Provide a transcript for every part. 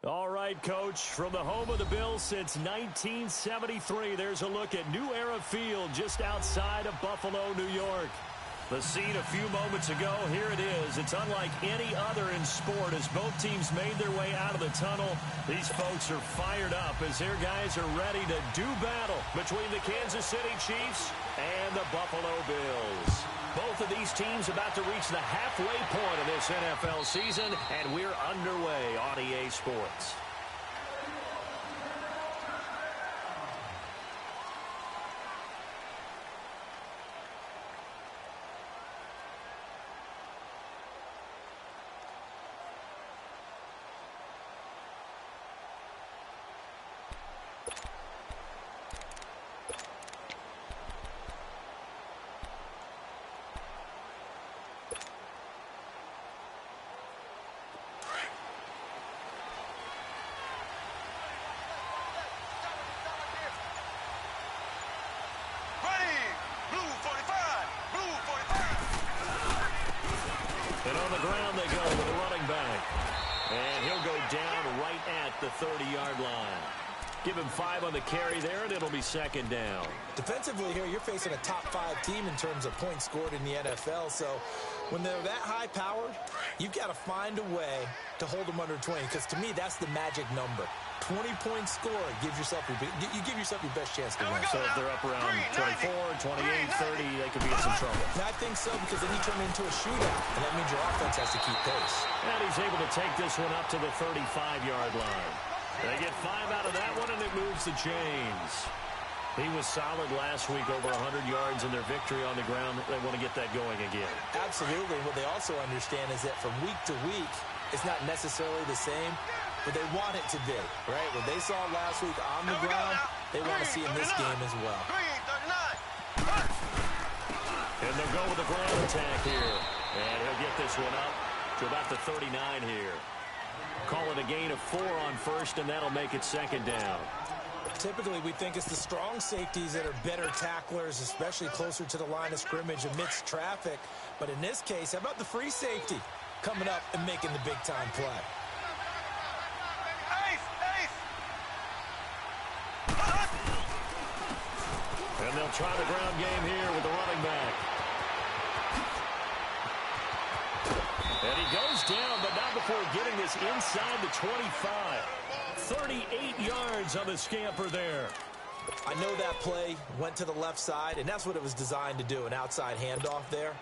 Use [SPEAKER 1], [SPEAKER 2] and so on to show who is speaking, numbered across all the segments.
[SPEAKER 1] All right, Coach, from the home of the Bills since 1973, there's a look at New Era Field just outside of Buffalo, New York. The scene a few moments ago, here it is. It's unlike any other in sport as both teams made their way out of the tunnel. These folks are fired up as their guys are ready to do battle between the Kansas City Chiefs and the Buffalo Bills. Both of these teams about to reach the halfway point of this NFL season, and we're underway on EA Sports. And on the ground they go with the running back. And he'll go down right at the 30-yard line. Give him 5 on the carry there, and it'll be second down.
[SPEAKER 2] Defensively here, you're facing a top-5 team in terms of points scored in the NFL. So when they're that high-powered, you've got to find a way to hold them under 20. Because to me, that's the magic number. 20-point score gives yourself you give yourself your best chance to win.
[SPEAKER 1] So if they're up around 24, 28, 30, they could be in some trouble.
[SPEAKER 2] And I think so, because then you turn it into a shootout, and that means your offense has to keep pace.
[SPEAKER 1] And he's able to take this one up to the 35-yard line. They get 5 out of that one, and it moves the chains. He was solid last week, over 100 yards in their victory on the ground. They want to get that going again.
[SPEAKER 2] Absolutely. What they also understand is that from week to week, it's not necessarily the same, but they want it to be, right? What they saw last week on the ground, they want to see in this game as well.
[SPEAKER 1] And they'll go with the ground attack here. And he'll get this one up to about the 39 here. Call it a gain of 4 on first, and that'll make it second down.
[SPEAKER 2] Typically, we think it's the strong safeties that are better tacklers, especially closer to the line of scrimmage amidst traffic. But in this case, how about the free safety coming up and making the big-time play?
[SPEAKER 1] And they'll try the ground game here with the running back. And he goes down, but not before getting this inside the 25. 38 yards on the scamper there.
[SPEAKER 2] I know that play went to the left side, and that's what it was designed to do, an outside handoff there.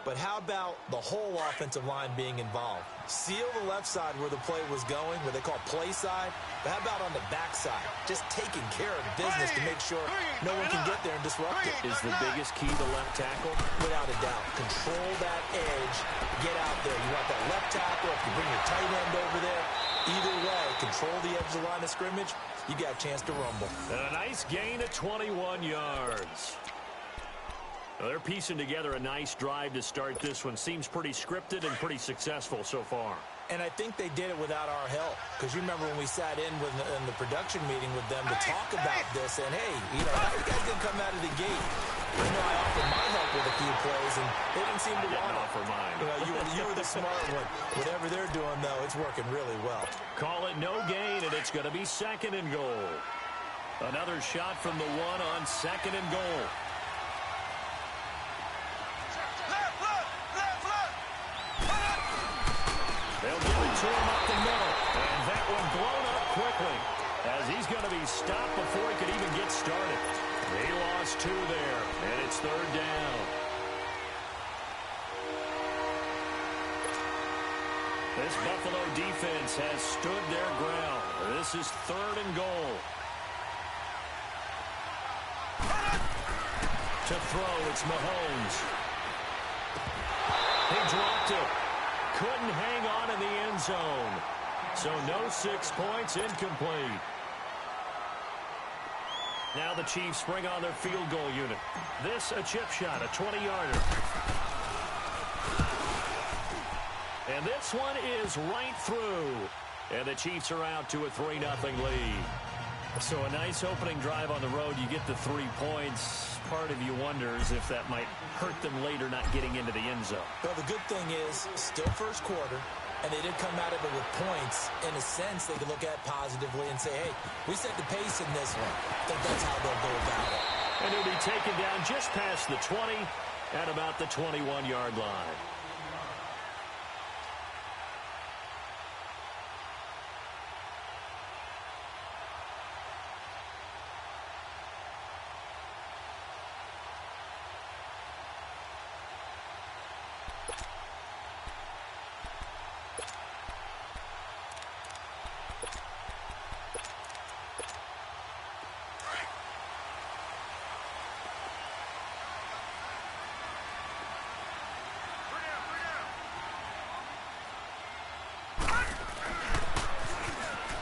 [SPEAKER 2] But how about the whole offensive line being involved? Seal the left side where the play was going, where they call play side. But how about on the back side? Just taking care of business to make sure no one can get there and disrupt it.
[SPEAKER 1] Is the biggest key the left tackle?
[SPEAKER 2] Without a doubt. Control that edge. Get out there. You want that left tackle. If you bring your tight end over there, either way, control the edge of the line of scrimmage, you got a chance to rumble.
[SPEAKER 1] And a nice gain of 21 yards. Well, they're piecing together a nice drive to start this one. Seems pretty scripted and pretty successful so far.
[SPEAKER 2] And I think they did it without our help. Because you remember when we sat in the production meeting with them to talk about this. And, hey, you know, how you guys didn't come out of the gate? You know, I offered my help with a few plays, and they didn't seem to want to
[SPEAKER 1] offer mine.
[SPEAKER 2] You know, you were the smart one. Whatever they're doing, though, it's working really well.
[SPEAKER 1] Call it no gain, and it's going to be second and goal. Another shot from the one on second and goal. They'll give it to him up the middle. And that one blown up quickly as he's going to be stopped before he could even get started. He lost 2 there, and it's third down. This Buffalo defense has stood their ground. This is third and goal. To throw, it's Mahomes. He dropped it. Couldn't hang on in the end zone. So no 6 points, incomplete. Now the Chiefs bring on their field goal unit. This a chip shot, a 20-yarder. And this one is right through. And the Chiefs are out to a 3-0 lead. So a nice opening drive on the road. You get the 3 points. Part of you wonders if that might hurt them later not getting into the end zone.
[SPEAKER 2] Well, the good thing is, still first quarter. And they did come out of it with points. In a sense, they could look at positively and say, hey, we set the pace in this one. I think that's how they'll go about it.
[SPEAKER 1] And he'll be taken down just past the 20 at about the 21-yard line.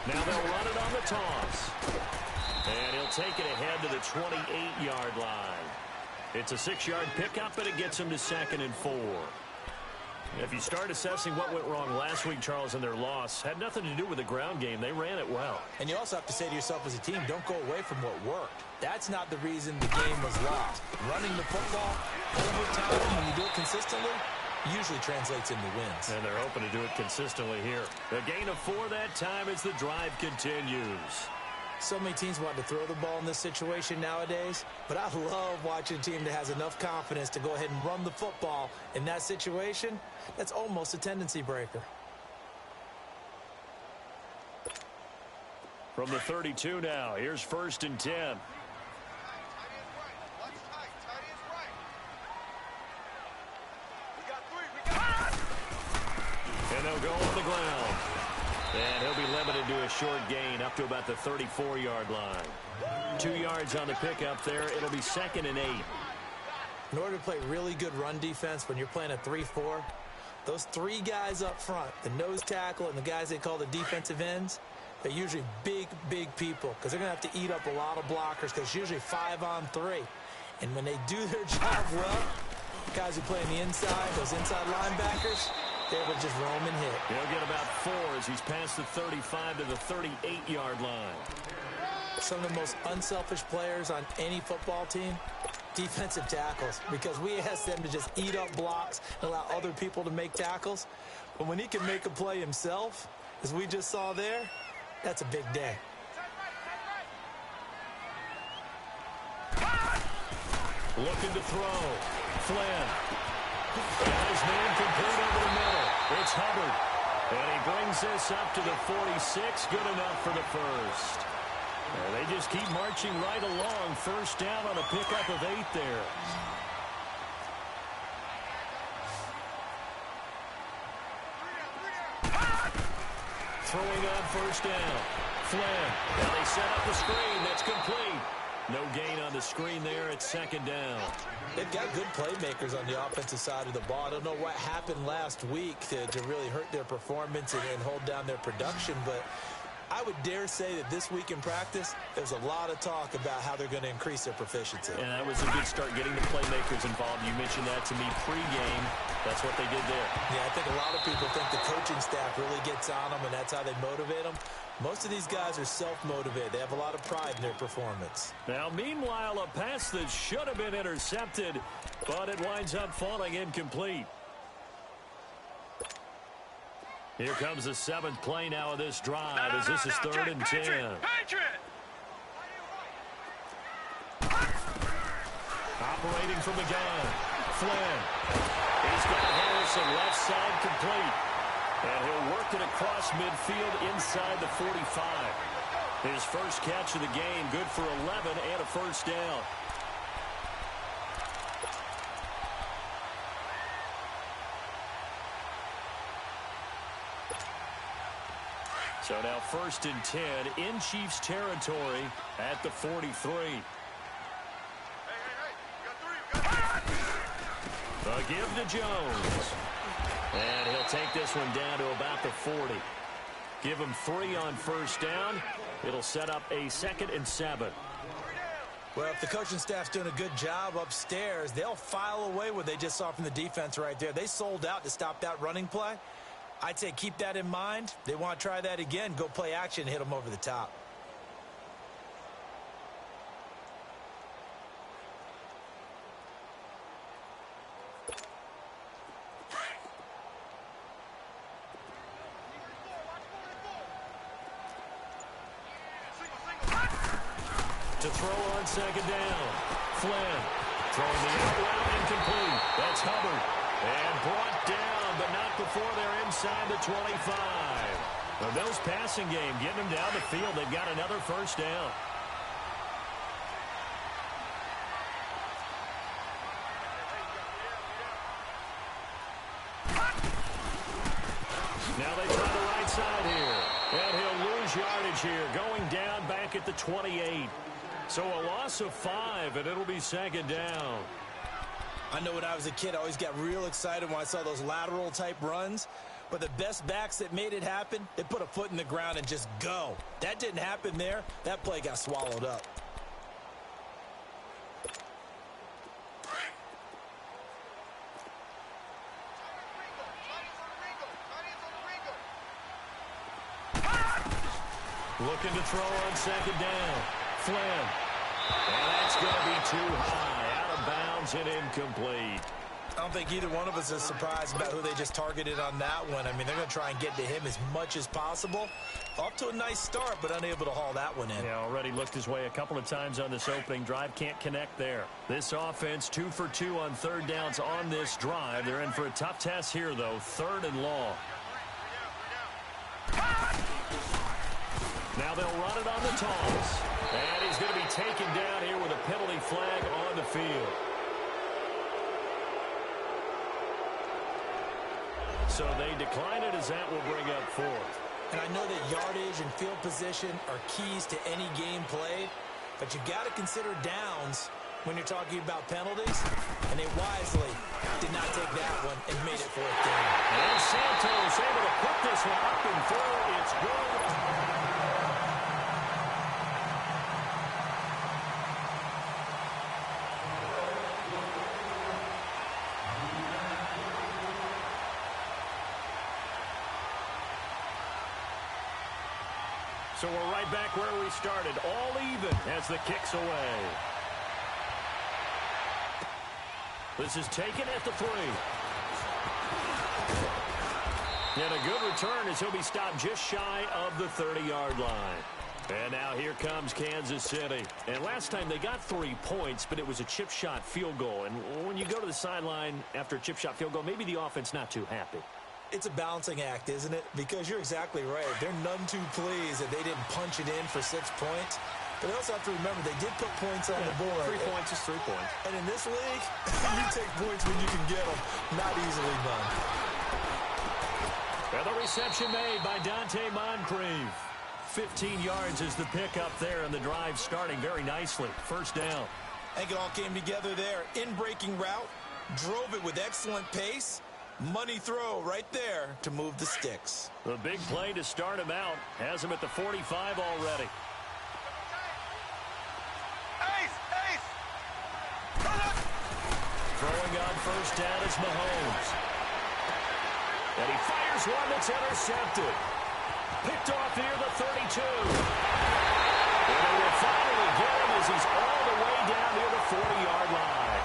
[SPEAKER 1] Now they'll run it on the toss. And he'll take it ahead to the 28-yard line. It's a 6-yard pickup, but it gets him to 2nd and 4. If you start assessing what went wrong last week, Charles, in their loss, had nothing to do with the ground game. They ran it well.
[SPEAKER 2] And you also have to say to yourself as a team, don't go away from what worked. That's not the reason the game was lost. Running the football over time, when you do it consistently, usually translates into wins.
[SPEAKER 1] And they're hoping to do it consistently here. The gain of 4 that time as the drive continues.
[SPEAKER 2] So many teams want to throw the ball in this situation nowadays, but I love watching a team that has enough confidence to go ahead and run the football in that situation. That's almost a tendency breaker.
[SPEAKER 1] From the 32 now, here's 1st and 10. And they'll go on the ground. And he'll be limited to a short gain up to about the 34-yard line. 2 yards on the pickup there. It'll be 2nd and 8.
[SPEAKER 2] In order to play really good run defense when you're playing a 3-4, those 3 guys up front, the nose tackle and the guys they call the defensive ends, they're usually big, big people because they're going to have to eat up a lot of blockers because it's usually 5 on 3. And when they do their job well, guys who play on the inside, those inside linebackers, they will just roam and hit.
[SPEAKER 1] He'll get about 4 as he's past the 35 to the 38-yard line.
[SPEAKER 2] Some of the most unselfish players on any football team, defensive tackles, because we ask them to just eat up blocks and allow other people to make tackles. But when he can make a play himself, as we just saw there, that's a big day.
[SPEAKER 1] Looking to throw. Flynn. Got his man complete over the middle. It's Hubbard. And he brings this up to the 46. Good enough for the first. And they just keep marching right along. First down on a pickup of 8 there. Throwing on first down. Flynn. Now they set up the screen. That's complete. No gain on the screen there at 2nd down.
[SPEAKER 2] They've got good playmakers on the offensive side of the ball. I don't know what happened last week to really hurt their performance and hold down their production, but I would dare say that this week in practice, there's a lot of talk about how they're going to increase their proficiency.
[SPEAKER 1] And that was a good start getting the playmakers involved. You mentioned that to me pregame. That's what they did there.
[SPEAKER 2] Yeah, I think a lot of people think the coaching staff really gets on them, and that's how they motivate them. Most of these guys are self-motivated. They have a lot of pride in their performance.
[SPEAKER 1] Now, meanwhile, a pass that should have been intercepted, but it winds up falling incomplete. Here comes the 7th play now of this drive as this is 3rd and 10. Operating from the gun. Flynn. He's got Harrison left side complete. And he'll work it across midfield inside the 45. His first catch of the game, good for 11 and a first down. So now 1st and 10 in Chiefs territory at the 43. A give to Jones. And he'll take this one down to about the 40. Give him 3 on first down. It'll set up a 2nd and 7.
[SPEAKER 2] Well, if the coaching staff's doing a good job upstairs, they'll file away what they just saw from the defense right there. They sold out to stop that running play. I'd say keep that in mind. They want to try that again. Go play action, hit them over the top.
[SPEAKER 1] To throw on second down. Flynn throwing the out route incomplete. That's Hubbard. And brought down, but not before they're inside the 25. The Bills passing game getting them down the field. They've got another first down. Now they try the right side here. And he'll lose yardage here, going down back at the 28. So a loss of 5, and it'll be second down.
[SPEAKER 2] I know when I was a kid, I always got real excited when I saw those lateral-type runs. But the best backs that made it happen, they put a foot in the ground and just go. That didn't happen there. That play got swallowed up.
[SPEAKER 1] Looking to throw on second down. Flynn. And that's going to be too high. Out of bounds and incomplete.
[SPEAKER 2] I don't think either one of us is surprised about who they just targeted on that one. I mean, they're going to try and get to him as much as possible. Off to a nice start, but unable to haul that one in.
[SPEAKER 1] Yeah, already looked his way a couple of times on this opening drive. Can't connect there. This offense 2 for 2 on third downs on this drive. They're in for a tough test here, though. 3rd and long. Now they'll run it on the toss. And he's going to be taken down here with a penalty flag on the field. So they decline it as that will bring up 4th.
[SPEAKER 2] And I know that yardage and field position are keys to any game played, but you got to consider downs when you're talking about penalties. And they wisely did not take that one and made it 4th down.
[SPEAKER 1] And Santos able to put this one up and through. It's good. So we're right back where we started, all even as the kick's away. This is taken at the 3. And a good return as he'll be stopped just shy of the 30-yard line. And now here comes Kansas City. And last time they got 3 points, but it was a chip shot field goal. And when you go to the sideline after a chip shot field goal, maybe the offense not too happy.
[SPEAKER 2] It's a balancing act, isn't it? Because you're exactly right. They're none too pleased that they didn't punch it in for 6 points. But they also have to remember they did put points on the board.
[SPEAKER 1] 3 points is 3 points.
[SPEAKER 2] And in this league, you take points when you can get them. Not easily done.
[SPEAKER 1] And the reception made by Dante Moncrief. 15 yards is the pickup there, and the drive starting very nicely. First down.
[SPEAKER 2] I think it all came together there. In-breaking route. Drove it with excellent pace. Money throw right there to move the sticks.
[SPEAKER 1] The big play to start him out. Has him at the 45 already. Throwing on first down is Mahomes. And he fires one that's intercepted. Picked off near the 32. And they will finally get him as he's all the way down near the 40-yard line.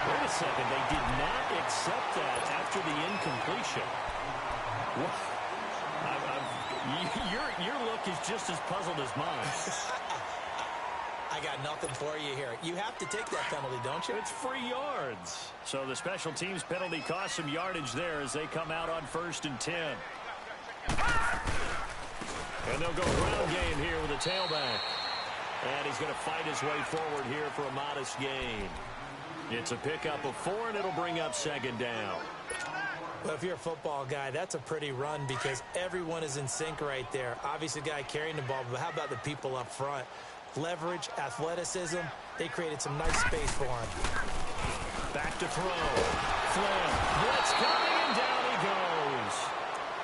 [SPEAKER 1] Wait a second, they did not accept that after the incompletion. Your look is just as puzzled as mine.
[SPEAKER 2] I got nothing for you here. You have to take that penalty, don't you?
[SPEAKER 1] It's free yards. So the special teams penalty cost some yardage there as they come out on 1st and 10. And they'll go ground game here with a tailback. And he's going to fight his way forward here for a modest gain. It's a pickup of 4, and it'll bring up second down.
[SPEAKER 2] Well, if you're a football guy, that's a pretty run because everyone is in sync right there. Obviously, the guy carrying the ball, but how about the people up front? Leverage, athleticism, they created some nice space for him.
[SPEAKER 1] Back to throw. Flynn, blitz coming, and down he goes.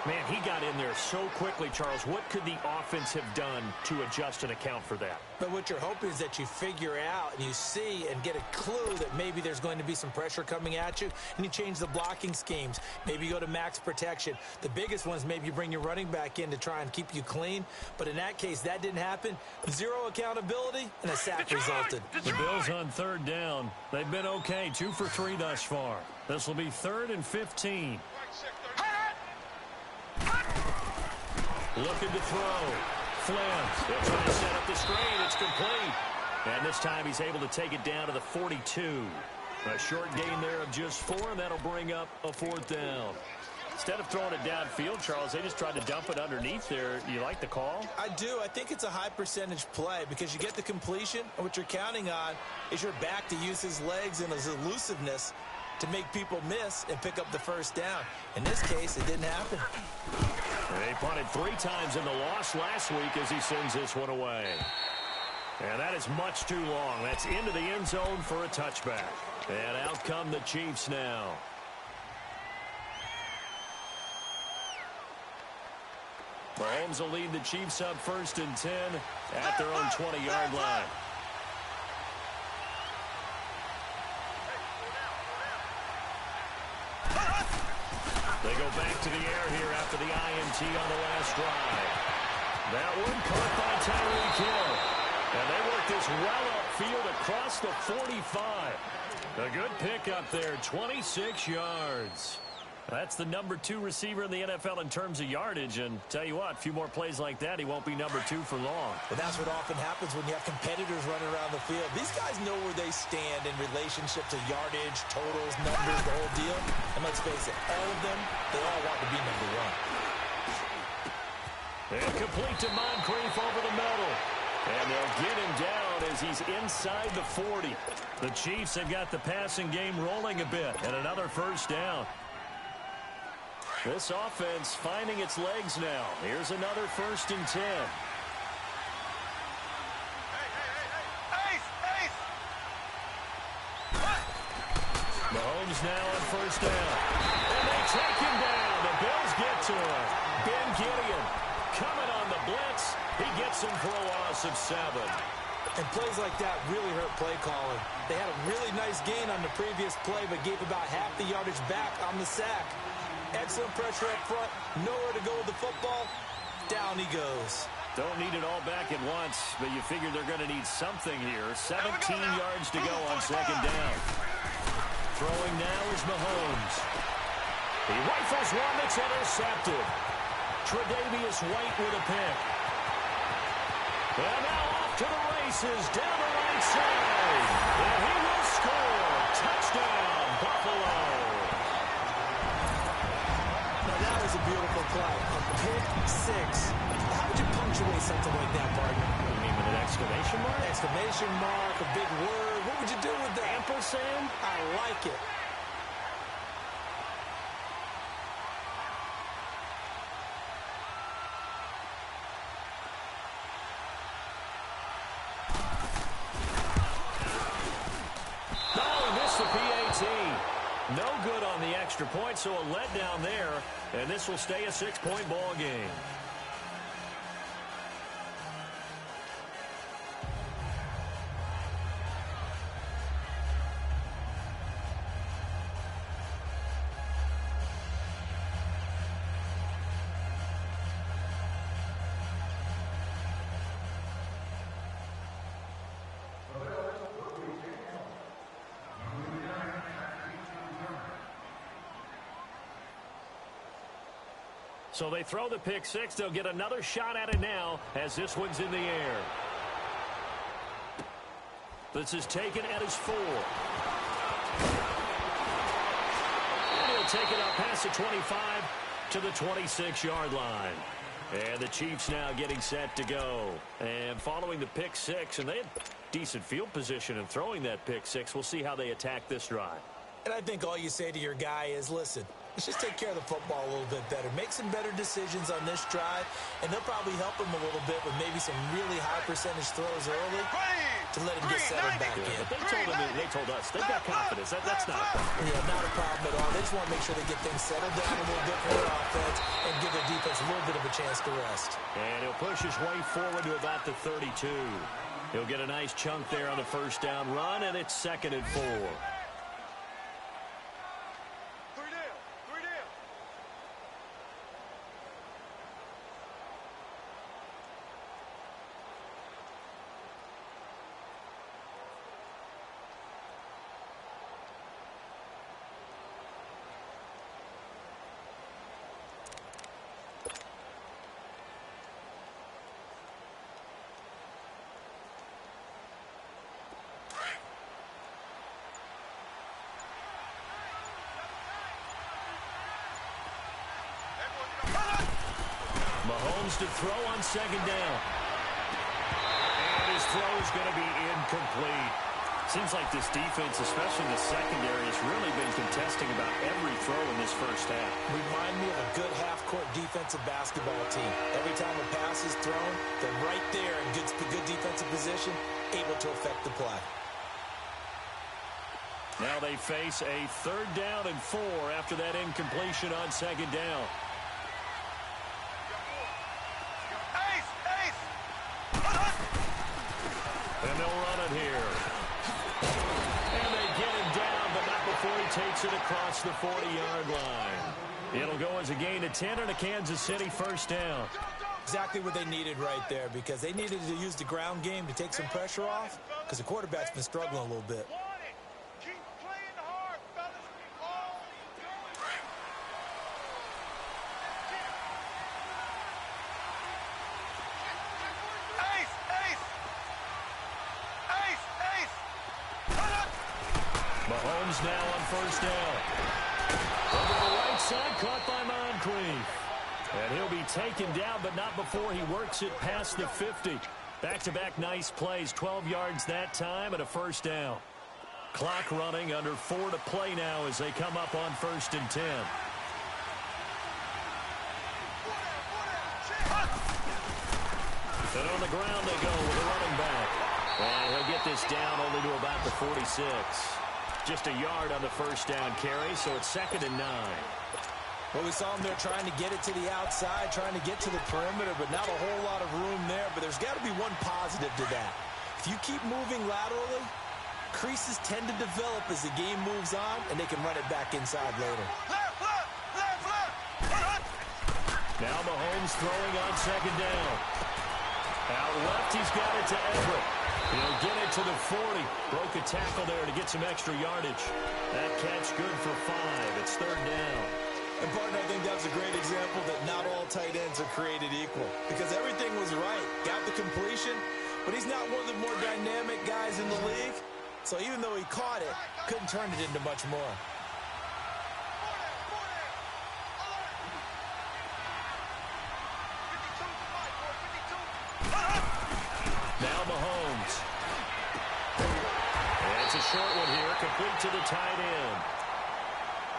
[SPEAKER 1] Man, he got in there so quickly, Charles. What could the offense have done to adjust and account for that?
[SPEAKER 2] But what you're hoping is that you figure out and you see and get a clue that maybe there's going to be some pressure coming at you, and you change the blocking schemes. Maybe you go to max protection. The biggest one is maybe you bring your running back in to try and keep you clean. But in that case, that didn't happen. 0 accountability, and a sack resulted.
[SPEAKER 1] The Bills on 3rd down. They've been okay, 2 for 3 thus far. This will be 3rd and 15. Looking to throw. Flynn. They'll try to set up the screen. It's complete. this time he's able to take it down to the 42. A short gain there of just 4, and that'll bring up a 4th down. Instead of throwing it downfield, Charles, they just tried to dump it underneath there. You like the call?
[SPEAKER 2] I do. I think it's a high percentage play because you get the completion, and what you're counting on is your back to use his legs and his elusiveness to make people miss and pick up the first down. In this case, it didn't happen.
[SPEAKER 1] They punted 3 times in the loss last week as he sends this one away. And that is much too long. That's into the end zone for a touchback. And out come the Chiefs now. Mahomes will lead the Chiefs up 1st and 10 at their own 20-yard line. They go back to the air here after the INT on the last drive. That one caught by Tyreek Hill. And they work this well upfield across the 45. A good pickup there, 26 yards. That's the number 2 receiver in the NFL in terms of yardage. And tell you what, a few more plays like that, he won't be number 2 for long.
[SPEAKER 2] But that's what often happens when you have competitors running around the field. These guys know where they stand in relationship to yardage, totals, numbers, the whole deal. And let's face it, all of them, they all want to be number 1.
[SPEAKER 1] And complete to Moncrief over the middle. And they'll get him down as he's inside the 40. The Chiefs have got the passing game rolling a bit. And another first down. This offense finding its legs now. Here's another 1st and 10. Mahomes now on 1st down. And they take him down. The Bills get to him. Ben Gideon coming on the blitz. He gets him for a loss of 7.
[SPEAKER 2] And plays like that really hurt play calling. They had a really nice gain on the previous play, but gave about half the yardage back on the sack. Excellent pressure up front. Nowhere to go with the football. Down he goes.
[SPEAKER 1] Don't need it all back at once, but you figure they're going to need something here. 17 yards to go on 2nd down. Throwing now is Mahomes. He rifles one that's intercepted. Tre'Davious White with a pick. And now off to the races down the right side. And he will score. Touchdown, Buffalo.
[SPEAKER 2] Now that was a beautiful play. A pick 6. How would you punctuate something like that, partner?
[SPEAKER 1] You mean with an exclamation mark?
[SPEAKER 2] Exclamation mark, a big word. What would you do with that?
[SPEAKER 1] Ampersand?
[SPEAKER 2] I like it.
[SPEAKER 1] No good on the extra point, so a letdown there, and this will stay a 6-point ball game. So they throw the pick 6. They'll get another shot at it now as this one's in the air. This is taken at his 4. And he'll take it up past the 25 to the 26-yard line. And the Chiefs now getting set to go. And following the pick 6, and they had decent field position in throwing that pick 6. We'll see how they attack this drive.
[SPEAKER 2] And I think all you say to your guy is, listen, let's just take care of the football a little bit better. Make some better decisions on this drive, and they'll probably help him a little bit with maybe some really high percentage throws early to let him get settled back in.
[SPEAKER 1] But they told us they've got confidence. That's not a problem.
[SPEAKER 2] Yeah, not a problem at all. They just want to make sure they get things settled down a little bit for their offense and give their defense a little bit of a chance to rest.
[SPEAKER 1] And he'll push his way forward to about the 32. He'll get a nice chunk there on the first down run, and it's 2nd and 4. Mahomes to throw on second down. And his throw is going to be incomplete. Seems like this defense, especially the secondary, has really been contesting about every throw in this first half.
[SPEAKER 2] Remind me of a good half-court defensive basketball team. Every time a pass is thrown, they're right there in good defensive position, able to affect the play.
[SPEAKER 1] Now they face a 3rd down and 4 after that incompletion on second down. And they'll run it here. And they get him down, but not before he takes it across the 40-yard line. It'll go as a gain of 10 and a Kansas City first down.
[SPEAKER 2] Exactly what they needed right there, because they needed to use the ground game to take some pressure off, because the quarterback's been struggling a little bit.
[SPEAKER 1] Mahomes now on first down. Over the right side, caught by Moncrief. And he'll be taken down, but not before he works it past the 50. Back-to-back nice plays, 12 yards that time and a first down. Clock running, under 4 to play now as they come up on 1st and 10. And on the ground they go with a running back. And he'll get this down only to about the 46. Just a yard on the first down carry, so it's 2nd and 9.
[SPEAKER 2] Well, we saw him there trying to get it to the outside, trying to get to the perimeter, but not a whole lot of room there. But there's got to be one positive to that. If you keep moving laterally, creases tend to develop as the game moves on, and they can run it back inside later.
[SPEAKER 1] Now Mahomes throwing on second down. Out left, he's got it to Everett. He'll get it to the 40. Broke a tackle there to get some extra yardage. That catch good for 5. It's 3rd down.
[SPEAKER 2] And, partner, I think that's a great example that not all tight ends are created equal. Because everything was right. Got the completion, but he's not one of the more dynamic guys in the league. So even though he caught it, couldn't turn it into much more.
[SPEAKER 1] Now Mahomes. And it's a short one here, complete to the tight end.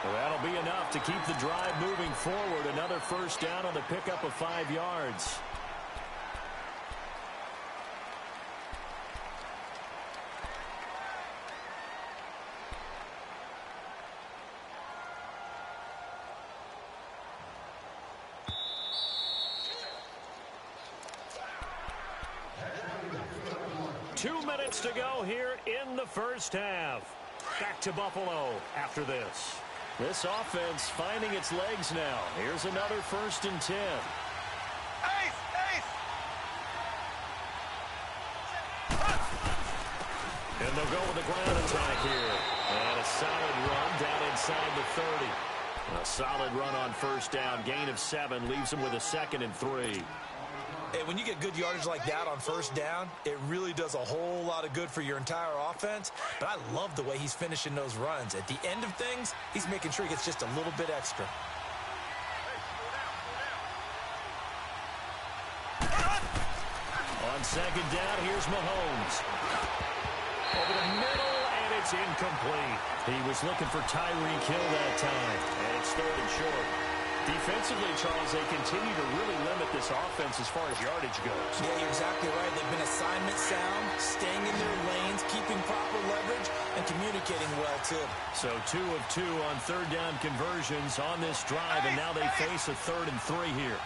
[SPEAKER 1] Well, that'll be enough to keep the drive moving forward. Another first down on the pickup of 5 yards. To go here in the first half. Back to Buffalo after this. This offense finding its legs now. Here's another 1st and 10. And they'll go with the ground attack here. And a solid run down inside the 30. A solid run on first down. Gain of 7 leaves them with a 2nd and 3.
[SPEAKER 2] Hey, when you get good yardage like that on first down, it really does a whole lot of good for your entire offense. But I love the way he's finishing those runs. At the end of things, he's making sure he gets just a little bit extra.
[SPEAKER 1] On second down, here's Mahomes. Over the middle, and it's incomplete. He was looking for Tyreek Hill that time, and it's 3rd and short. Defensively, Charles, they continue to really limit this offense as far as yardage goes.
[SPEAKER 2] Yeah, you're exactly right. They've been assignment sound, staying in their lanes, keeping proper leverage, and communicating well, too.
[SPEAKER 1] So 2 of 2 on 3rd down conversions on this drive, and now they face a 3rd and 3 here.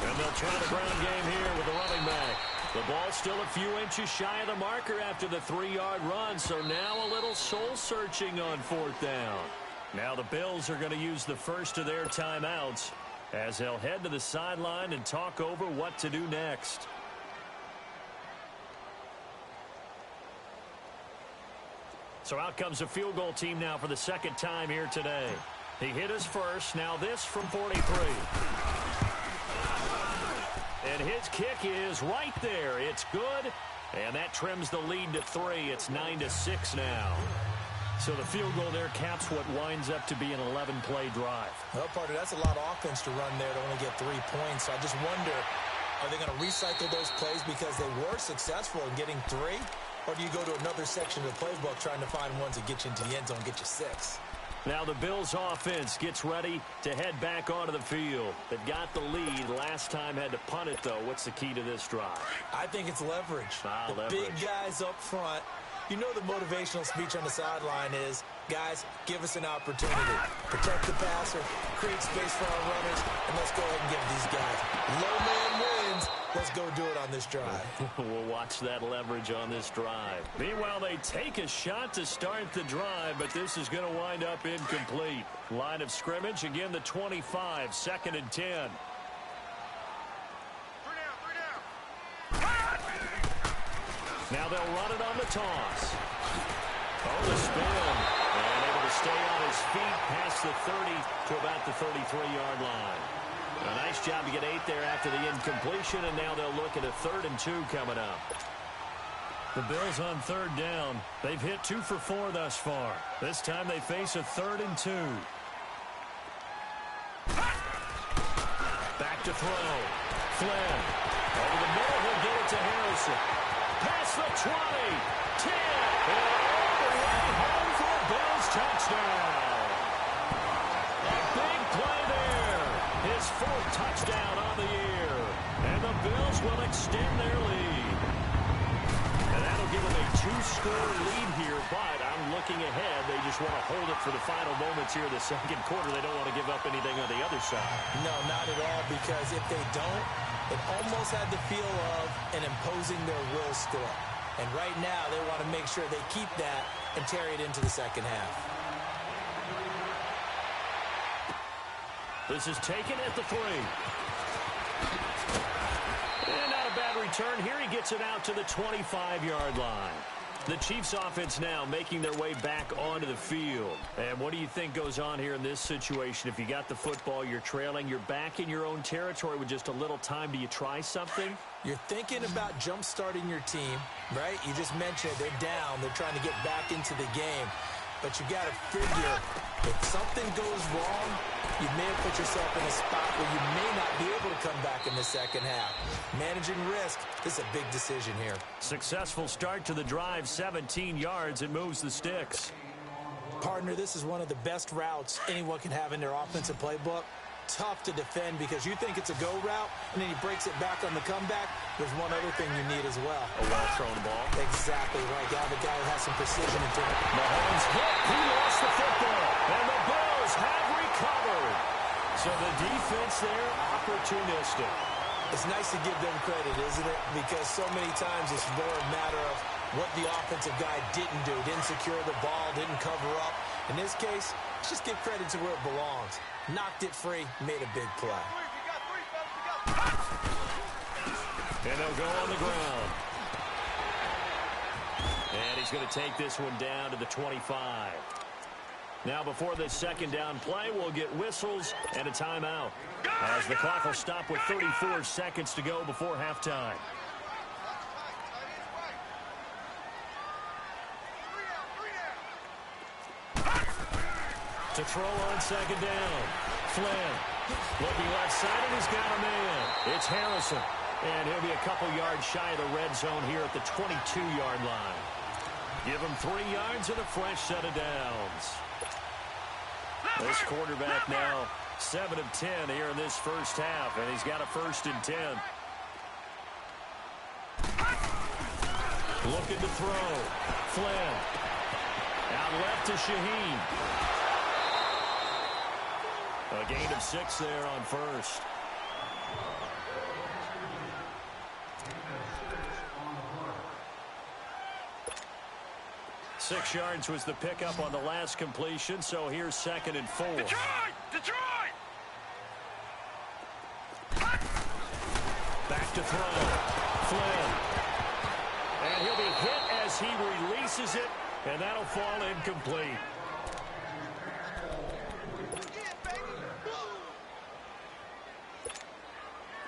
[SPEAKER 1] And they'll try the ground game here with the running back. The ball still a few inches shy of the marker after the 3-yard run, so now a little soul-searching on 4th down. Now the Bills are going to use the first of their timeouts as they'll head to the sideline and talk over what to do next. So out comes the field goal team now for the 2nd time here today. He hit us first, now this from 43. And his kick is right there. It's good. And that trims the lead to 3. It's 9-6 now. So the field goal there caps what winds up to be an 11-play drive.
[SPEAKER 2] Well, partner, that's a lot of offense to run there to only get 3 points. So I just wonder, are they going to recycle those plays because they were successful in getting 3? Or do you go to another section of the playbook trying to find ones that get you into the end zone and get you 6?
[SPEAKER 1] Now the Bills offense gets ready to head back onto the field. They've got the lead. Last time had to punt it, though. What's the key to this drive?
[SPEAKER 2] I think it's leverage.
[SPEAKER 1] Leverage.
[SPEAKER 2] Big guys up front. You know the motivational speech on the sideline is, guys, give us an opportunity. Protect the passer, create space for our runners, and let's go ahead and give these guys. Low man wins. Let's go do it on this drive.
[SPEAKER 1] We'll watch that leverage on this drive. Meanwhile, they take a shot to start the drive, but this is going to wind up incomplete. Line of scrimmage, again, the 25, 2nd and 10. Now they'll run it on the toss. Oh, the spin. And able to stay on his feet past the 30 to about the 33-yard line. A nice job to get 8 there after the incompletion, and now they'll look at a 3rd and 2 coming up. The Bills on 3rd down. They've hit 2 for 4 thus far. This time they face a 3rd and 2. Back to throw. Flynn. Over the middle, he'll get it to Harrison. Past the 20, 10, and all the way home for a Bills touchdown. A big play there. His 4th touchdown on the year. And the Bills will extend their lead. And that'll give them a 2-score lead here, but I'm looking ahead. They just want to hold it for the final moments here in the 2nd quarter. They don't want to give up anything on the other side.
[SPEAKER 2] No, not at all, because if they don't, it almost had the feel of an imposing their will score. And right now, they want to make sure they keep that and carry it into the 2nd half.
[SPEAKER 1] This is taken at the 3. And not a bad return. Here he gets it out to the 25-yard line. The Chiefs offense now making their way back onto the field. And what do you think goes on here in this situation? If you got the football, you're trailing, you're back in your own territory with just a little time. Do you try something?
[SPEAKER 2] You're thinking about jump-starting your team, right? You just mentioned they're down. They're trying to get back into the game. But you got to figure, if something goes wrong, you may have put yourself in a spot where you may not be able to come back in the 2nd half. Managing risk, this is a big decision here.
[SPEAKER 1] Successful start to the drive, 17 yards, and moves the sticks.
[SPEAKER 2] Partner, this is one of the best routes anyone can have in their offensive playbook. Tough to defend because you think it's a go route, and then he breaks it back on the comeback. There's one other thing you need as well.
[SPEAKER 1] A well-thrown ball.
[SPEAKER 2] Exactly right. Got the guy who has some precision into it.
[SPEAKER 1] Mahomes hit. He lost the football. And the Bills have recovered. So the defense there, opportunistic.
[SPEAKER 2] It's nice to give them credit, isn't it? Because so many times it's more a matter of what the offensive guy didn't do. Didn't secure the ball, didn't cover up. In this case, let's just give credit to where it belongs. Knocked it free, made a big play.
[SPEAKER 1] And they'll go on the ground. And he's going to take this one down to the 25. Now before this 2nd down play, we'll get whistles and a timeout, as the clock will stop with 34 seconds to go before halftime. To throw on 2nd down. Flynn looking left side, and he's got a man. It's Harrison. And he'll be a couple yards shy of the red zone here at the 22-yard line. Give him 3 yards and a fresh set of downs. This quarterback now 7 of 10 here in this first half, and he's got a 1st and 10. Looking to throw. Flynn. Out left to Shaheen. A gain of 6 there on 1st. Six yards was the pickup on the last completion, so here's 2nd and 4. Detroit! Back to throw. Flynn. And he'll be hit as he releases it, and that'll fall incomplete.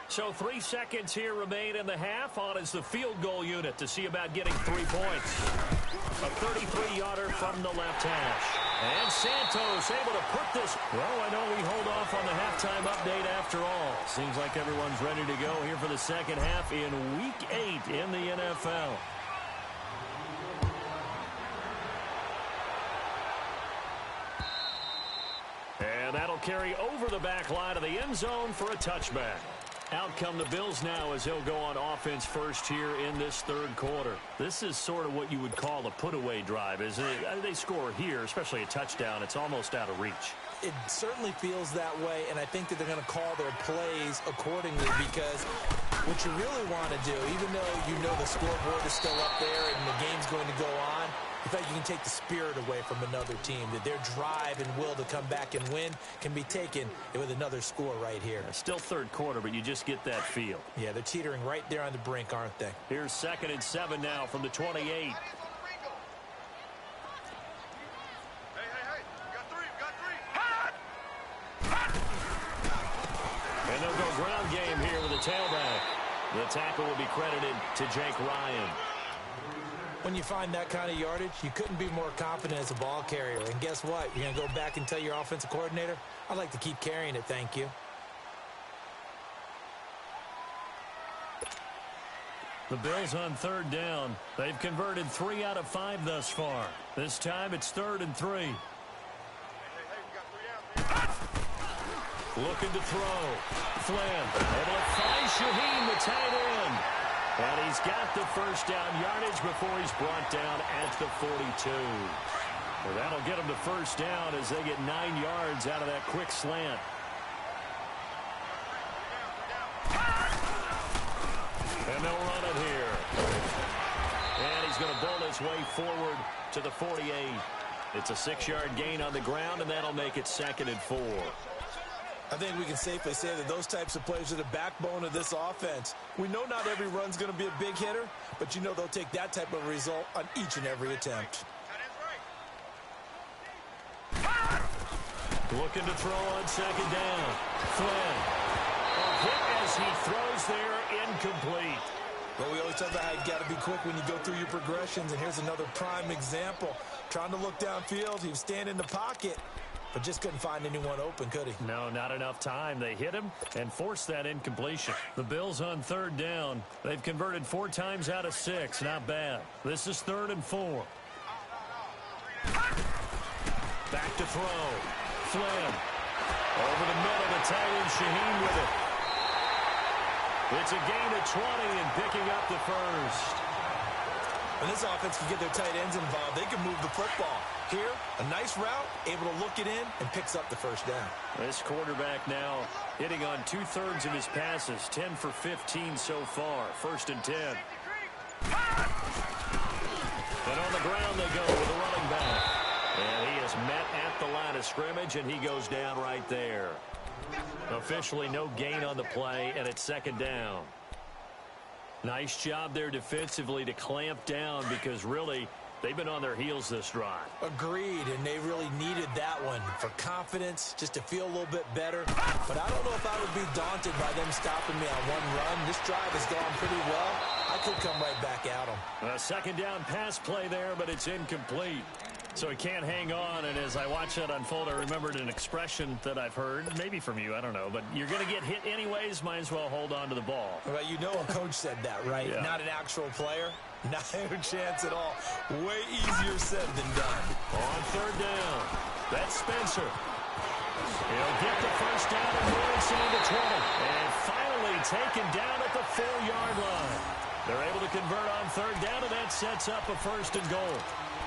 [SPEAKER 1] So 3 seconds here remain in the half. On is the field goal unit to see about getting 3 points. A 33-yarder from the left hash. And Santos able to put this. Well, I know we hold off on the halftime update after all. Seems like everyone's ready to go here for the second half in Week 8 in the NFL. And that'll carry over the back line of the end zone for a touchback. Out come the Bills now as they'll go on offense first here in this third quarter. This is sort of what you would call a put-away drive, isn't it? They score here, especially a touchdown. It's almost out of reach.
[SPEAKER 2] It certainly feels that way, and I think that they're going to call their plays accordingly because what you really want to do, even though you know the scoreboard is still up there and the game's going to go on, in fact, you can take the spirit away from another team, that their drive and will to come back and win can be taken with another score right here.
[SPEAKER 1] Still third quarter, but you just get that feel.
[SPEAKER 2] Yeah, they're teetering right there on the brink, aren't they?
[SPEAKER 1] Here's 2nd and 7 now from the 28. And they'll go ground game here with a tailback. The tackle will be credited to Jake Ryan.
[SPEAKER 2] When you find that kind of yardage, you couldn't be more confident as a ball carrier. And guess what? You're going to go back and tell your offensive coordinator, I'd like to keep carrying it, thank you.
[SPEAKER 1] The Bills on 3rd down. They've converted 3 out of 5 thus far. This time it's 3rd and 3. Looking to throw. Flynn able to find Shaheen, the tight end. And he's got the first down yardage before he's brought down at the 42. Well, that'll get him the first down as they get 9 yards out of that quick slant. And they'll run it here. And he's going to bull his way forward to the 48. It's a 6-yard gain on the ground, and that'll make it 2nd and 4.
[SPEAKER 2] I think we can safely say that those types of plays are the backbone of this offense. We know not every run's going to be a big hitter, but you know they'll take that type of result on each and every attempt.
[SPEAKER 1] Looking to throw on 2nd down. Flynn. A hit as he throws there, incomplete.
[SPEAKER 2] Well, we always talk about how you got to be quick when you go through your progressions, and here's another prime example. Trying to look downfield, he was standing in the pocket, but just couldn't find anyone open, could he?
[SPEAKER 1] No, not enough time. They hit him and forced that incompletion. The Bills on 3rd down. They've converted 4 times out of 6. Not bad. This is 3rd and 4. Back to throw. Flynn. Over the middle, the tight end Shaheen with it. It's a gain of 20 and picking up the first.
[SPEAKER 2] When this offense can get their tight ends involved, they can move the football. Here, a nice route, able to look it in, and picks up the first down.
[SPEAKER 1] This quarterback now hitting on 2/3 of his passes, 10 for 15 so far. 1st and 10. And on the ground they go with a running back. And he is met at the line of scrimmage, and he goes down right there. Officially no gain on the play, and it's 2nd down. Nice job there defensively to clamp down because really they've been on their heels this drive.
[SPEAKER 2] Agreed, and they really needed that one for confidence, just to feel a little bit better. But I don't know if I would be daunted by them stopping me on one run. This drive has gone pretty well. I could come right back at them.
[SPEAKER 1] A 2nd down pass play there, but it's incomplete. So he can't hang on, and as I watch that unfold, I remembered an expression that I've heard, maybe from you, I don't know, but you're going to get hit anyways, might as well hold on to the ball.
[SPEAKER 2] Well, you know a coach said that, right?
[SPEAKER 1] Yeah.
[SPEAKER 2] Not an actual player. Not a chance at all. Way easier said than done.
[SPEAKER 1] On 3rd down, that's Spencer. He'll get the first down and move inside the 20. And finally taken down at the 4-yard line. They're able to convert on 3rd down, and that sets up a 1st and goal.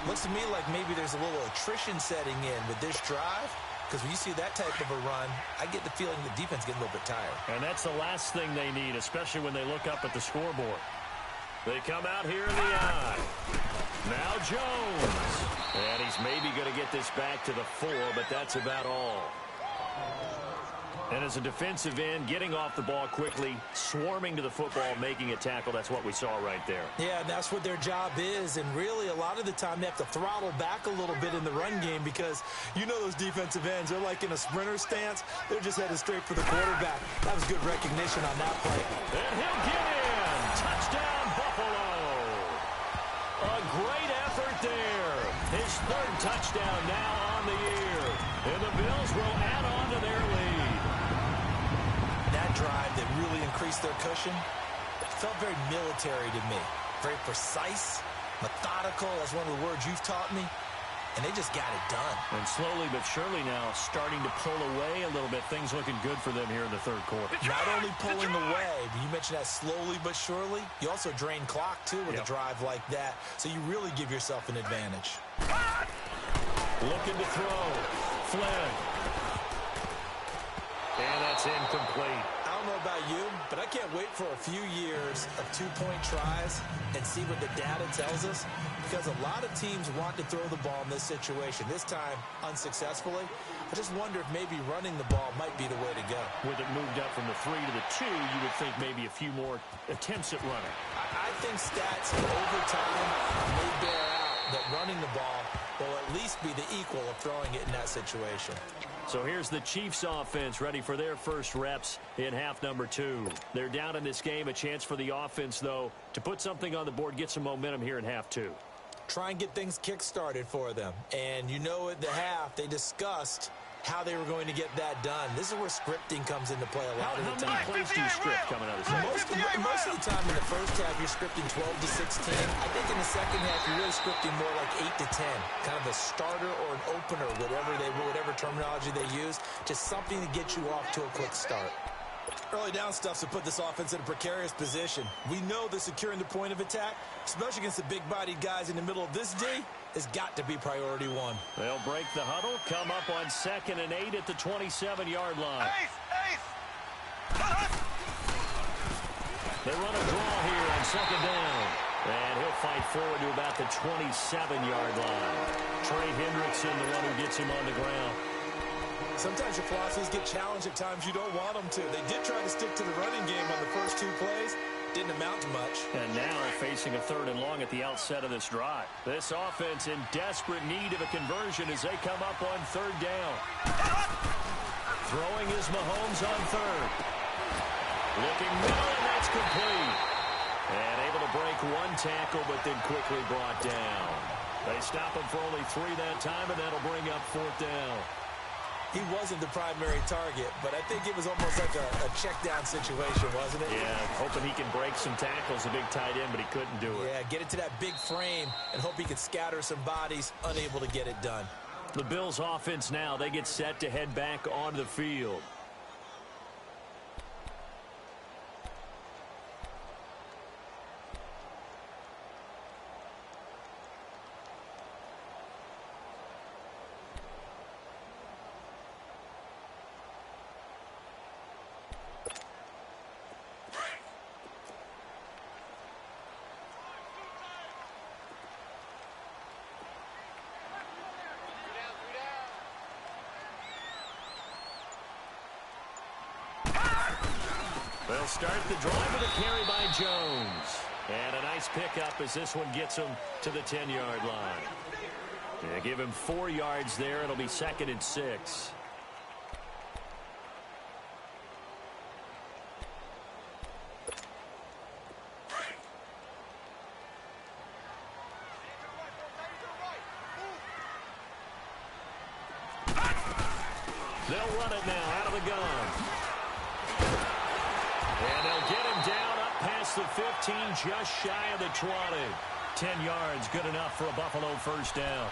[SPEAKER 2] Looks to me like maybe there's a little attrition setting in with this drive, because when you see that type of a run, I get the feeling the defense getting a little bit tired.
[SPEAKER 1] And that's the last thing they need, especially when they look up at the scoreboard. They come out here in the eye. Now Jones. And he's maybe going to get this back to the 4, but that's about all. And as a defensive end, getting off the ball quickly, swarming to the football, making a tackle, that's what we saw right there.
[SPEAKER 2] Yeah, and that's what their job is. And really, a lot of the time, they have to throttle back a little bit in the run game because you know those defensive ends, they're like in a sprinter stance. They're just headed straight for the quarterback. That was good recognition on that play.
[SPEAKER 1] And he'll get in. Touchdown, Buffalo. A great effort there. His third touchdown now on the year. And the Bills will add on to their lead.
[SPEAKER 2] That drive that really increased their cushion felt very military to me. Very precise, methodical. That's one of the words you've taught me. And they just got it done.
[SPEAKER 1] And slowly but surely now starting to pull away a little bit. Things looking good for them here in the third quarter.
[SPEAKER 2] Not only pulling away, but you mentioned that slowly but surely. You also drain clock, too, with a drive like that. So you really give yourself an advantage.
[SPEAKER 1] Looking to throw. Flynn. And that's incomplete.
[SPEAKER 2] I don't know about you, but I can't wait for a few years of two-point tries and see what the data tells us, because a lot of teams want to throw the ball in this situation. This time, unsuccessfully. I just wonder if maybe running the ball might be the way to go.
[SPEAKER 1] With it moved up from the 3 to the 2, you would think maybe a few more attempts at running.
[SPEAKER 2] I think stats over time may bear out that running the ball will at least be the equal of throwing it in that situation.
[SPEAKER 1] So here's the Chiefs offense ready for their first reps in half number 2. They're down in this game. A chance for the offense, though, to put something on the board, get some momentum here in half 2.
[SPEAKER 2] Try and get things kick-started for them. And you know at the half, they discussed how they were going to get that done. This is where scripting comes into play a lot of the time.
[SPEAKER 1] How many plays do you script coming out of the second?
[SPEAKER 2] Most of the time in the first half, you're scripting 12 to 16. I think in the second half, you're really scripting more like 8 to 10. Kind of a starter or an opener, whatever terminology they use. Just something to get you off to a quick start. Early down stuff to put this offense in a precarious position. We know that securing the point of attack, especially against the big-bodied guys in the middle of this D, has got to be priority one.
[SPEAKER 1] They'll break the huddle, come up on 2nd and 8 at the 27-yard line. They run a draw here on 2nd down. And he'll fight forward to about the 27-yard line. Trey Hendrickson, the one who gets him on the ground.
[SPEAKER 2] Sometimes your philosophies get challenged at times you don't want them to. They did try to stick to the running game on the first 2 plays. Didn't amount to much.
[SPEAKER 1] And now facing a 3rd and long at the outset of this drive. This offense in desperate need of a conversion as they come up on 3rd down. Throwing is Mahomes on 3rd. Looking middle, and that's complete. And able to break 1 tackle, but then quickly brought down. They stop him for only 3 that time, and that'll bring up 4th down.
[SPEAKER 2] He wasn't the primary target, but I think it was almost like a check-down situation, wasn't it?
[SPEAKER 1] Yeah, hoping he can break some tackles, a big tight end, but he couldn't do it.
[SPEAKER 2] Yeah, get it to that big frame and hope he could scatter some bodies, unable to get it done.
[SPEAKER 1] The Bills' offense now, they get set to head back onto the field. They'll start the drive with a carry by Jones. And a nice pickup as this one gets him to the 10-yard line. Yeah, give him 4 yards there. It'll be 2nd and 6. They'll run it now out of the gun. And they'll get him down up past the 15, just shy of the 20. 10 yards, good enough for a Buffalo first down.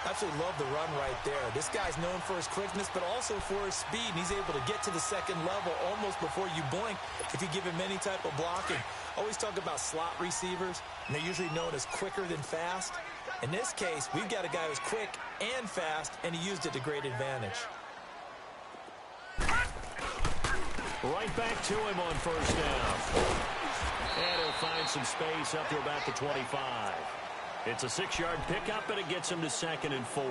[SPEAKER 2] Absolutely love the run right there. This guy's known for his quickness, but also for his speed. And he's able to get to the 2nd level almost before you blink if you give him any type of blocking. Always talk about slot receivers, and they're usually known as quicker than fast. In this case, we've got a guy who's quick and fast, and he used it to great advantage.
[SPEAKER 1] Right back to him on first down. And he'll find some space up to about the 25. It's a 6-yard pickup, and it gets him to 2nd and 4.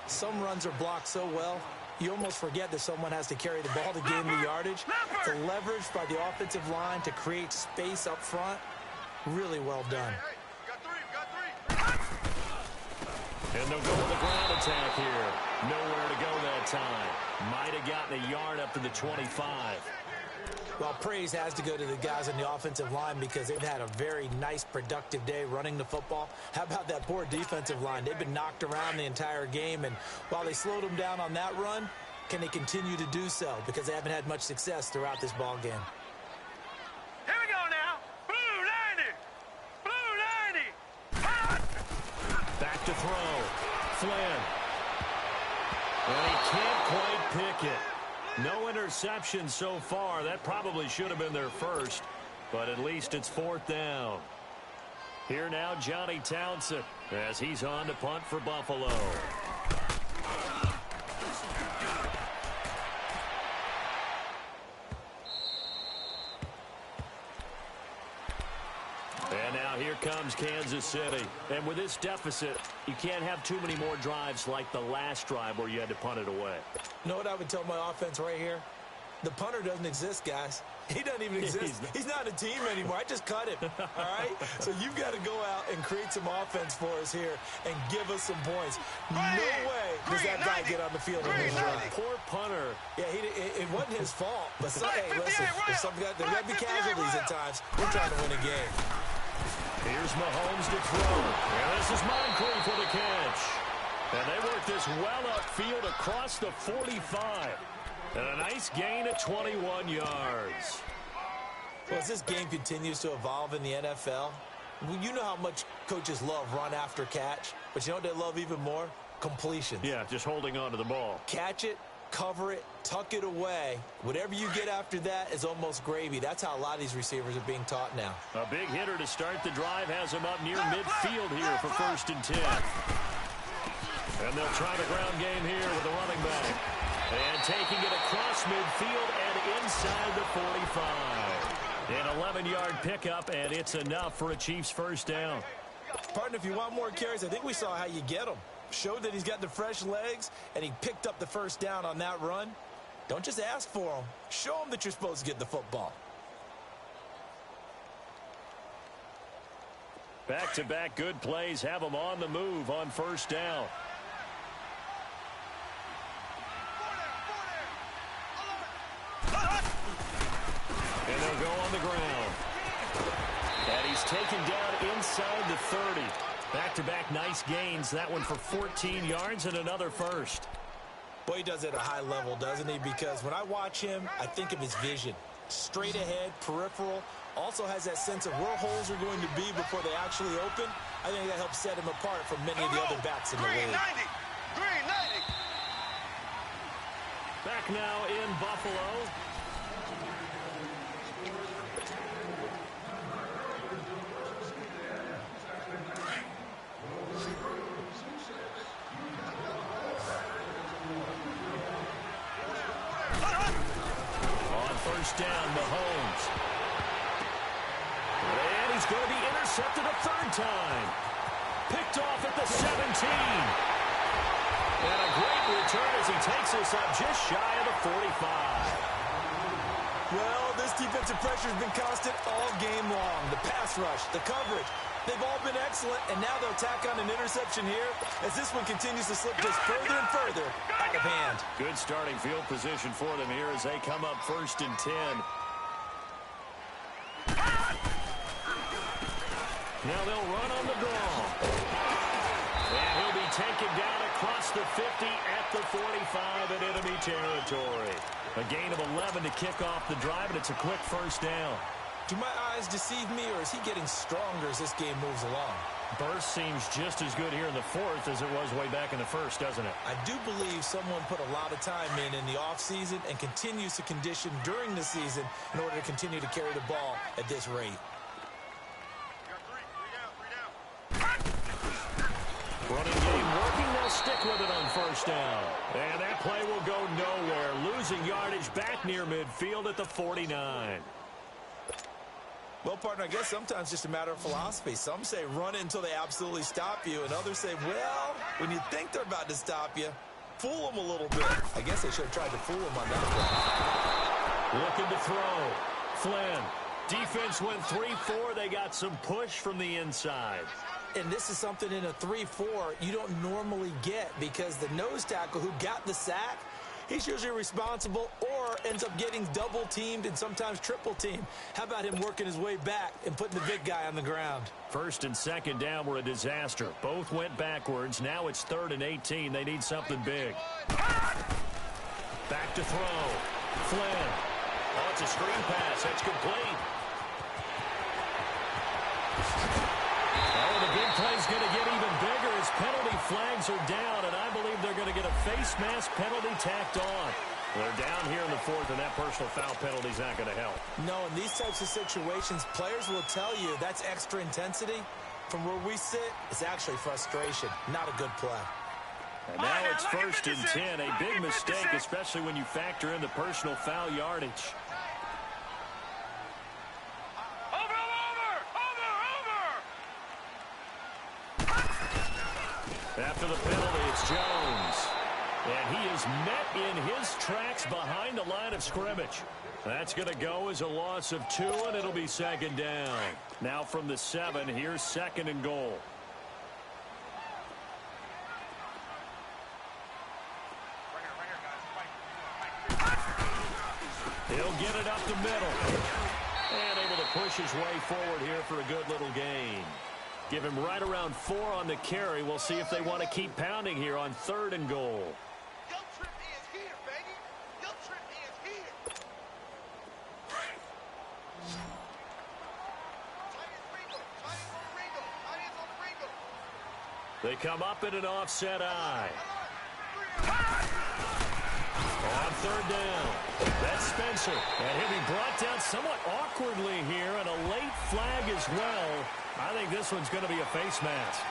[SPEAKER 2] Some runs are blocked so well, you almost forget that someone has to carry the ball to gain the yardage. The leverage by the offensive line to create space up front, really well done.
[SPEAKER 1] And they'll go with the ground attack here. Nowhere to go that time. Might have gotten a yard up to the 25.
[SPEAKER 2] Well, praise has to go to the guys on the offensive line because they've had a very nice, productive day running the football. How about that poor defensive line? They've been knocked around the entire game, and while they slowed them down on that run, can they continue to do so? Because they haven't had much success throughout this ball game.
[SPEAKER 3] Here we go now. Blue 90. Blue 90.
[SPEAKER 1] Back to throw. Flynn. And he can't quite pick it. No interception so far. That probably should have been their first, but at least it's 4th down. Here now, Johnny Townsend, as he's on to punt for Buffalo. And now here comes Kansas City. And with this deficit, you can't have too many more drives like the last drive where you had to punt it away.
[SPEAKER 2] You know what I would tell my offense right here? The punter doesn't exist, guys. He doesn't even exist. He's not a team anymore. I just cut him, all right? So you've got to go out and create some offense for us here and give us some points. No way does that guy get on the field in this drive.
[SPEAKER 1] Poor punter.
[SPEAKER 2] Yeah, it wasn't his fault. But, hey, listen, if there got to be casualties at times. We're trying to win a game.
[SPEAKER 1] Here's Mahomes to throw. And this is Moncrief for the catch. And they work this well upfield across the 45. And a nice gain of 21 yards.
[SPEAKER 2] Well, as this game continues to evolve in the NFL, you know how much coaches love run after catch. But you know what they love even more? Completions.
[SPEAKER 1] Yeah, just holding on to the ball.
[SPEAKER 2] Catch it, cover it, tuck it away. Whatever you get after that is almost gravy. That's how a lot of these receivers are being taught now.
[SPEAKER 1] A big hitter to start the drive has him up near midfield here for 1st and 10. And they'll try the ground game here with the running back. And taking it across midfield and inside the 45. An 11-yard pickup, and it's enough for a Chiefs 1st down.
[SPEAKER 2] Partner, if you want more carries, I think we saw how you get them. Showed that he's got the fresh legs, and he picked up the 1st down on that run. Don't just ask for them. Show them that you're supposed to get the football.
[SPEAKER 1] Back-to-back good plays have them on the move on 1st down. And they'll go on the ground. And he's taken down inside the 30. Back-to-back nice gains. That one for 14 yards and another 1st.
[SPEAKER 2] Boy, he does it at a high level, doesn't he? Because when I watch him, I think of his vision. Straight ahead, peripheral. Also has that sense of where holes are going to be before they actually open. I think that helps set him apart from many of the other backs in the league.
[SPEAKER 3] Green 90.
[SPEAKER 1] Back now in Buffalo. On 1st down, Mahomes. And he's going to be intercepted a 3rd time. Picked off at the 17. And a great return as he takes us up just shy of the 45.
[SPEAKER 2] Well, this defensive pressure has been constant all game long. The pass rush, the coverage, they've all been excellent, and now they'll tack on an interception here as this one continues to slip just further and further out of hand.
[SPEAKER 1] Good starting field position for them here as they come up 1st and 10. Now they'll run on the draw. And he'll be taken down across the 50 at the 45 in enemy territory. A gain of 11 to kick off the drive, and it's a quick 1st down.
[SPEAKER 2] Do my eyes deceive me, or is he getting stronger as this game moves along?
[SPEAKER 1] Burst seems just as good here in the 4th as it was way back in the 1st, doesn't it?
[SPEAKER 2] I do believe someone put a lot of time in the offseason and continues to condition during the season in order to continue to carry the ball at this rate.
[SPEAKER 1] Running game working. They'll stick with it on 1st down. And that play will go nowhere. Losing yardage back near midfield at the 49.
[SPEAKER 2] Well, partner, I guess sometimes it's just a matter of philosophy. Some say run it until they absolutely stop you, and others say, well, when you think they're about to stop you, fool him a little bit. I guess they should have tried to fool him on that play.
[SPEAKER 1] Looking to throw. Flynn. Defense went 3-4. They got some push from the inside.
[SPEAKER 2] And this is something in a 3-4 you don't normally get because the nose tackle who got the sack, he's usually responsible or ends up getting double-teamed and sometimes triple-teamed. How about him working his way back and putting the big guy on the ground?
[SPEAKER 1] First and second down were a disaster. Both went backwards. Now it's 3rd and 18. They need something big. Back to throw. Flynn. Oh, it's a screen pass. That's complete. Oh, the big play's going to get even bigger as penalty flags are down, and I believe they're going to get a face mask penalty tacked on. They're down here in the 4th, and that personal foul penalty is not going to help.
[SPEAKER 2] No, in these types of situations, players will tell you that's extra intensity. From where we sit, it's actually frustration, not a good play.
[SPEAKER 1] And now it's 1st and 10, a big mistake, especially when you factor in the personal foul yardage. After the penalty, it's Jones. And he is met in his tracks behind the line of scrimmage. That's going to go as a loss of 2, and it'll be 2nd down. Now from the 7, here's 2nd and goal. He'll get it up the middle. And able to push his way forward here for a good little gain. Give him right around 4 on the carry. We'll see if they want to keep pounding here on 3rd and goal.
[SPEAKER 3] Guilt trip is here, baby. Guilt trip is here.
[SPEAKER 1] They come up in an offset eye. On 3rd down, that's Spencer. And he'll be brought down somewhat awkwardly here, and a late flag as well. I think this one's going to be a face mask.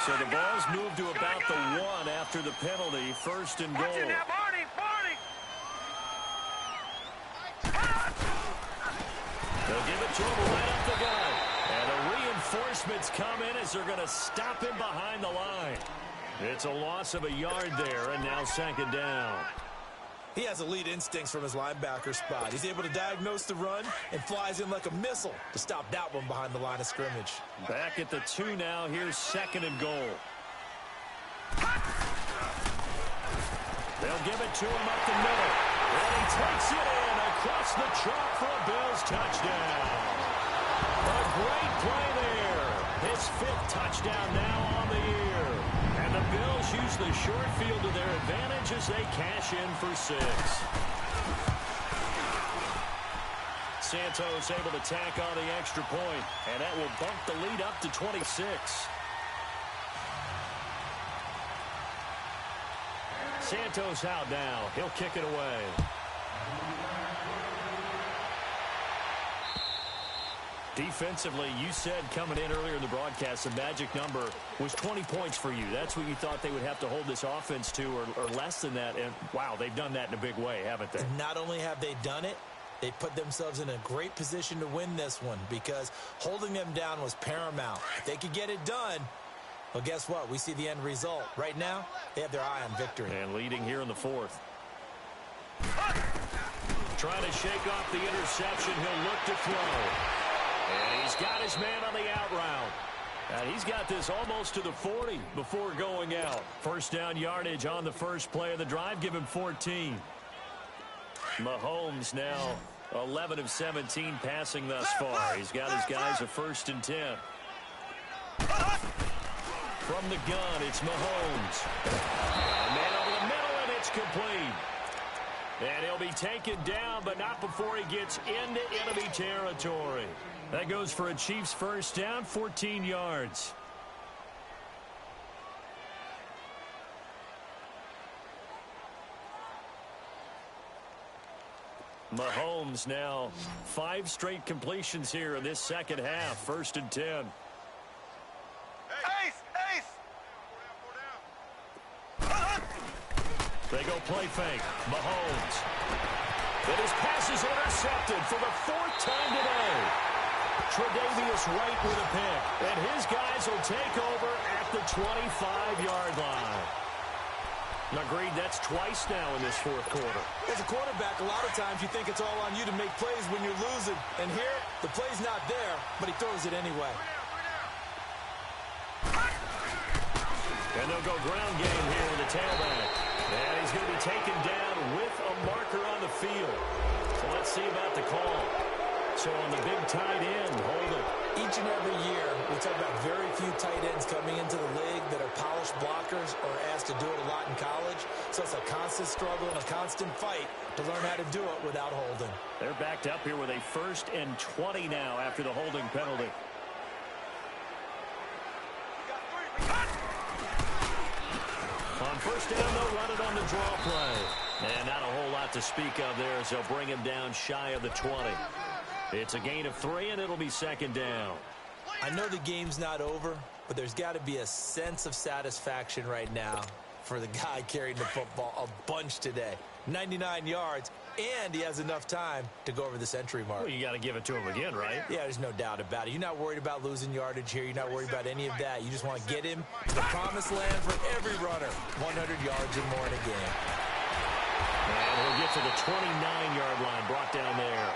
[SPEAKER 1] So the ball's moved to about the 1 after the penalty. 1st and goal.
[SPEAKER 3] Watch it now, Barney.
[SPEAKER 1] They'll give it to him right up the gut. And the reinforcements come in as they're going to stop him behind the line. It's a loss of a yard there, and now 2nd down.
[SPEAKER 2] He has elite instincts from his linebacker spot. He's able to diagnose the run and flies in like a missile to stop that one behind the line of scrimmage.
[SPEAKER 1] Back at the 2 now. Here's 2nd and goal. They'll give it to him up the middle. And he takes it in across the chalk for a Bills touchdown. A great play there. His 5th touchdown now on the year. And the Bills use the short field to their advantage as they cash in for 6. Santos able to tack on the extra point, and that will bump the lead up to 26. Santos out now. He'll kick it away. Defensively, you said coming in earlier in the broadcast, the magic number was 20 points for you. That's what you thought they would have to hold this offense to, or less than that. And, wow, they've done that in a big way, haven't they?
[SPEAKER 2] And not only have they done it, they put themselves in a great position to win this one because holding them down was paramount. If they could get it done, well, guess what? We see the end result. Right now, they have their eye on victory.
[SPEAKER 1] And leading here in the 4th. Trying to shake off the interception. He'll look to throw. And he's got his man on the out route. And he's got this almost to the 40 before going out. 1st down yardage on the first play of the drive. Give him 14. Mahomes now 11 of 17 passing thus far. He's got his guys a 1st and 10. From the gun, it's Mahomes. And man over the middle, and it's complete. And he'll be taken down, but not before he gets into enemy territory. That goes for a Chiefs 1st down, 14 yards. Mahomes now 5 straight completions here in this second half. 1st and 10.
[SPEAKER 3] Ace!
[SPEAKER 1] They go play fake. Mahomes. But his pass is intercepted for the 4th time today. Tre'Davious White with a pick. And his guys will take over at the 25-yard line. Agreed, that's twice now in this fourth quarter.
[SPEAKER 2] As a quarterback, a lot of times you think it's all on you to make plays when you're losing. And here, the play's not there, but he throws it anyway.
[SPEAKER 1] And they'll go ground game here in the tailback. And he's going to be taken down with a marker on the field. So let's see about the call. So on the big tight end, hold it.
[SPEAKER 2] Each and every year, we talk about very few tight ends coming into the league that are polished blockers or asked to do it a lot in college. So it's a constant struggle and a constant fight to learn how to do it without holding.
[SPEAKER 1] They're backed up here with a 1st and 20 now after the holding penalty. On first down, they'll run it on the draw play. And not a whole lot to speak of there as they'll bring him down shy of the 20. It's a gain of 3, and it'll be 2nd down.
[SPEAKER 2] I know the game's not over, but there's got to be a sense of satisfaction right now for the guy carrying the football a bunch today. 99 yards, and he has enough time to go over the century mark.
[SPEAKER 1] Well, you got to give it to him again, right?
[SPEAKER 2] Yeah, there's no doubt about it. You're not worried about losing yardage here. You're not worried about any of that. You just want to get him to the promised land for every runner. 100 yards or more in a game.
[SPEAKER 1] And we'll get to the 29-yard line, brought down there.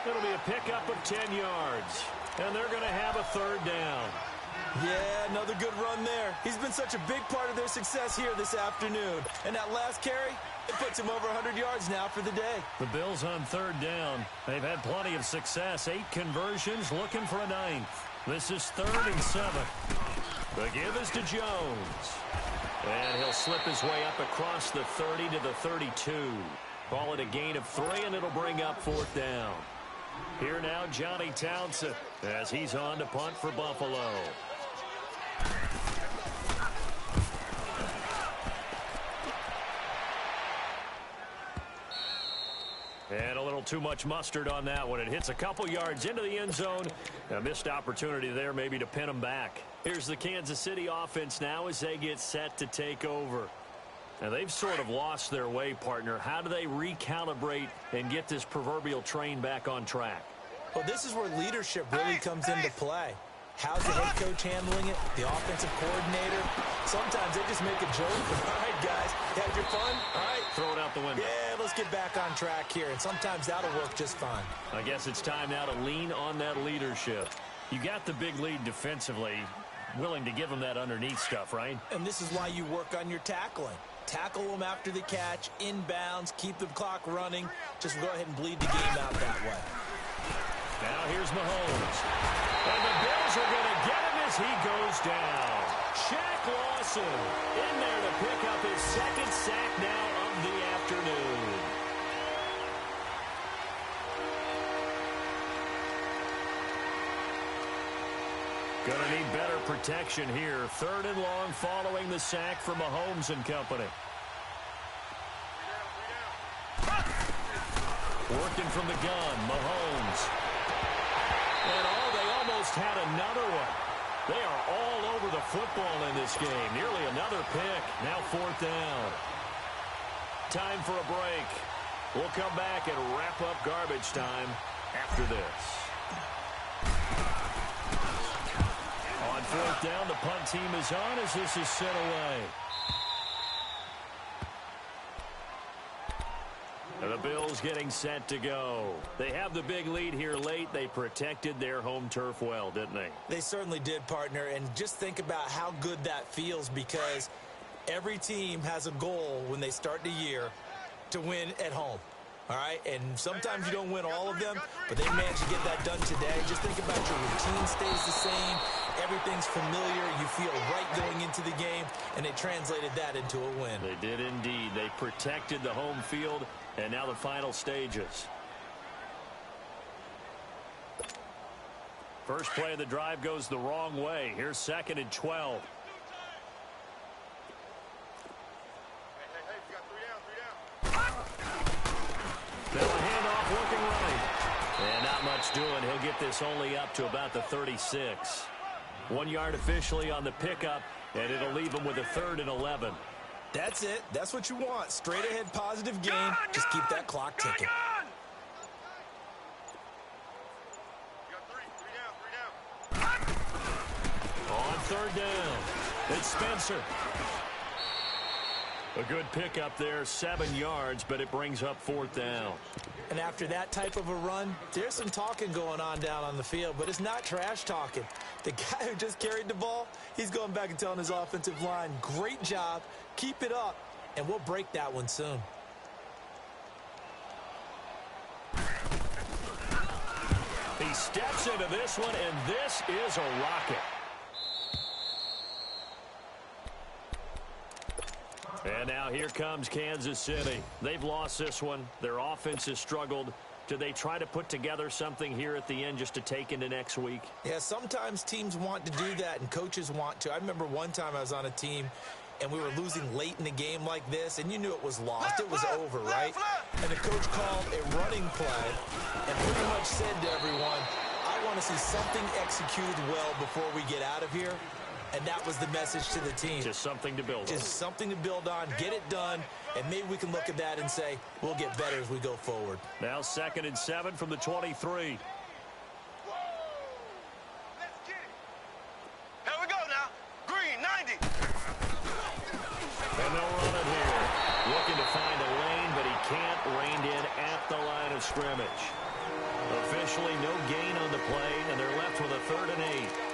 [SPEAKER 1] It'll be a pickup of 10 yards. And they're going to have a 3rd down.
[SPEAKER 2] Yeah, another good run there. He's been such a big part of their success here this afternoon. And that last carry, it puts him over 100 yards now for the day.
[SPEAKER 1] The Bills on 3rd down. They've had plenty of success. 8 conversions, looking for a 9th. This is 3rd and 7. The give is to Jones. And he'll slip his way up across the 30 to the 32. Call it a gain of 3, and it'll bring up 4th down. Here now, Johnny Townsend, as he's on to punt for Buffalo. And a little too much mustard on that one. It hits a couple yards into the end zone. A missed opportunity there maybe to pin him back. Here's the Kansas City offense now as they get set to take over. Now, they've sort of lost their way, partner. How do they recalibrate and get this proverbial train back on track?
[SPEAKER 2] Well, this is where leadership really comes into play. How's the head coach handling it? The offensive coordinator? Sometimes they just make a joke. All right, guys, you had your fun? All right.
[SPEAKER 1] Throw it out the window.
[SPEAKER 2] Yeah, let's get back on track here. And sometimes that'll work just fine.
[SPEAKER 1] I guess it's time now to lean on that leadership. You got the big lead defensively, willing to give them that underneath stuff, right?
[SPEAKER 2] And this is why you work on your tackling. Tackle them after the catch, inbounds, keep the clock running. Just go ahead and bleed the game out that way.
[SPEAKER 1] Now here's Mahomes. And the Bills are going to get him as he goes down. Shaq Lawson in there to pick up his 2nd sack now of the afternoon. Going to need better protection here. 3rd and long following the sack from Mahomes and company. Working from the gun, Mahomes. And they almost had another one. They are all over the football in this game. Nearly another pick. Now 4th down. Time for a break. We'll come back and wrap up garbage time after this. On 4th down, the punt team is on as this is sent away. The Bills getting set to go. They have the big lead here late. They protected their home turf well, didn't they?
[SPEAKER 2] They certainly did, partner. And just think about how good that feels, because every team has a goal when they start the year to win at home. All right, and sometimes you don't win all of them, but they managed to get that done today. Just think about your routine stays the same. Everything's familiar. You feel right going into the game, and they translated that into a win.
[SPEAKER 1] They did indeed. They protected the home field, and now the final stages. First play of the drive goes the wrong way. Here's 2nd and 12. Now a handoff looking right. And not much doing. He'll get this only up to about the 36. 1 yard officially on the pickup, and it'll leave him with a 3rd and 11.
[SPEAKER 2] That's it. That's what you want. Straight ahead positive game. Just keep that clock ticking.
[SPEAKER 1] third down. It's Spencer. A good pickup there, 7 yards, but it brings up fourth down.
[SPEAKER 2] And after that type of a run, there's some talking going on down on the field, but it's not trash talking. The guy who just carried the ball, he's going back and telling his offensive line, great job, keep it up, and we'll break that one soon.
[SPEAKER 1] He steps into this one, and this is a rocket. And now here comes Kansas City. They've lost this one. Their offense has struggled. Do they try to put together something here at the end just to take into next week?
[SPEAKER 2] Yeah, sometimes teams want to do that and coaches want to. I remember one time I was on a team and we were losing late in the game like this, and you knew it was lost. It was over, right? And the coach called a running play and pretty much said to everyone, I want to see something executed well before we get out of here. And that was the message to the team.
[SPEAKER 1] Just something to build on.
[SPEAKER 2] Just something to build on, get it done, and maybe we can look at that and say, we'll get better as we go forward.
[SPEAKER 1] Now 2nd and 7 from the 23.
[SPEAKER 3] Let's get it. Here we go now. Green, 90.
[SPEAKER 1] And they'll run it here. Looking to find a lane, but he can't. Reined in at the line of scrimmage. Officially no gain on the play, and they're left with a 3rd and 8.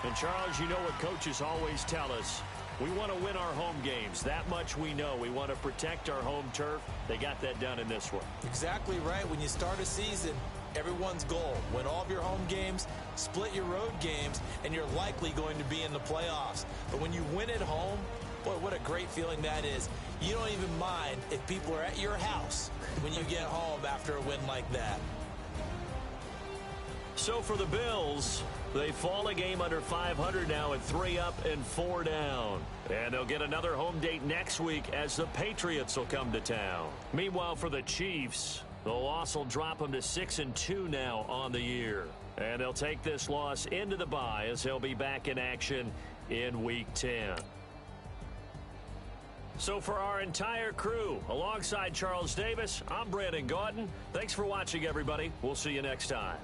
[SPEAKER 1] And, Charles, you know what coaches always tell us. We want to win our home games. That much we know. We want to protect our home turf. They got that done in this one.
[SPEAKER 2] Exactly right. When you start a season, everyone's goal, win all of your home games, split your road games, and you're likely going to be in the playoffs. But when you win at home, boy, what a great feeling that is. You don't even mind if people are at your house when you get home after a win like that.
[SPEAKER 1] So for the Bills, they fall a game under 500 now at 3 up and 4 down. And they'll get another home date next week as the Patriots will come to town. Meanwhile, for the Chiefs, the loss will drop them to 6-2 now on the year. And they'll take this loss into the bye as they'll be back in action in Week 10. So for our entire crew, alongside Charles Davis, I'm Brandon Gaudin. Thanks for watching, everybody. We'll see you next time.